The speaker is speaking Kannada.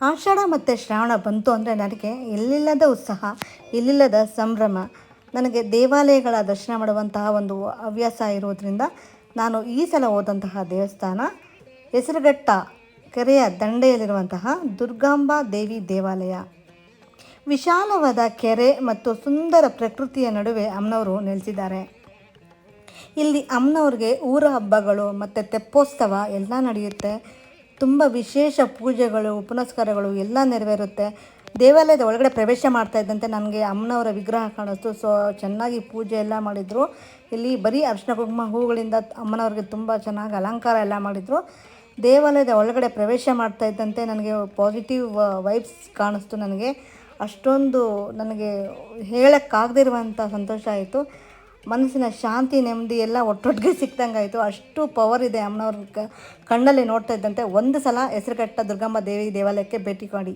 ಆಷಾಢ ಮತ್ತು ಶ್ರಾವಣ ಬಂತು ಅಂದರೆ ನನಗೆ ಎಲ್ಲಿಲ್ಲದ ಉತ್ಸಾಹ, ಎಲ್ಲಿಲ್ಲದ ಸಂಭ್ರಮ. ನನಗೆ ದೇವಾಲಯಗಳ ದರ್ಶನ ಮಾಡುವಂತಹ ಒಂದು ಹವ್ಯಾಸ ಇರೋದರಿಂದ ನಾನು ಈ ಸಲ ಹೋದಂತಹ ದೇವಸ್ಥಾನ ಹೆಸರುಘಟ್ಟ ಕೆರೆಯ ದಂಡೆಯಲ್ಲಿರುವಂತಹ ದುರ್ಗಾಂಬಾ ದೇವಿ ದೇವಾಲಯ. ವಿಶಾಲವಾದ ಕೆರೆ ಮತ್ತು ಸುಂದರ ಪ್ರಕೃತಿಯ ನಡುವೆ ಅಮ್ಮನವರು ನೆಲೆಸಿದ್ದಾರೆ. ಇಲ್ಲಿ ಅಮ್ಮನವ್ರಿಗೆ ಊರ ಹಬ್ಬಗಳು ಮತ್ತು ತೆಪ್ಪೋತ್ಸವ ಎಲ್ಲ ನಡೆಯುತ್ತೆ. ತುಂಬ ವಿಶೇಷ ಪೂಜೆಗಳು ಪುನಸ್ಕಾರಗಳು ಎಲ್ಲ ನೆರವೇರುತ್ತೆ. ದೇವಾಲಯದ ಒಳಗಡೆ ಪ್ರವೇಶ ಮಾಡ್ತಾ ಇದ್ದಂತೆ ನನಗೆ ಅಮ್ಮನವರ ವಿಗ್ರಹ ಕಾಣಿಸ್ತು. ಸೊ ಚೆನ್ನಾಗಿ ಪೂಜೆ ಎಲ್ಲ ಮಾಡಿದರು. ಇಲ್ಲಿ ಬರೀ ಅರಿಶಿನ ಕುಂಕುಮ ಹೂಗಳಿಂದ ಅಮ್ಮನವ್ರಿಗೆ ತುಂಬ ಚೆನ್ನಾಗಿ ಅಲಂಕಾರ ಎಲ್ಲ ಮಾಡಿದರು. ದೇವಾಲಯದ ಒಳಗಡೆ ಪ್ರವೇಶ ಮಾಡ್ತಾ ಇದ್ದಂತೆ ನನಗೆ ಪಾಸಿಟಿವ್ ವೈಬ್ಸ್ ಕಾಣಿಸ್ತು. ಅಷ್ಟೊಂದು ನನಗೆ ಹೇಳೋಕ್ಕಾಗದಿರುವಂಥ ಸಂತೋಷ ಆಯಿತು. ಮನಸ್ಸಿನ ಶಾಂತಿ ನೆಮ್ಮದಿ ಎಲ್ಲ ಒಟ್ಟೊಟ್ಟಿಗೆ ಸಿಕ್ದಂಗೆ ಆಯಿತು. ಅಷ್ಟು ಪವರ್ ಇದೆ ಅಮ್ಮನವ್ರ ಕಣ್ಣಲ್ಲಿ ನೋಡ್ತಾ ಇದ್ದಂತೆ. ಒಂದು ಸಲ ಹೆಸರುಘಟ್ಟ ದುರ್ಗಮ್ಮ ದೇವಿ ದೇವಾಲಯಕ್ಕೆ ಭೇಟಿ ಕೊಡಿ.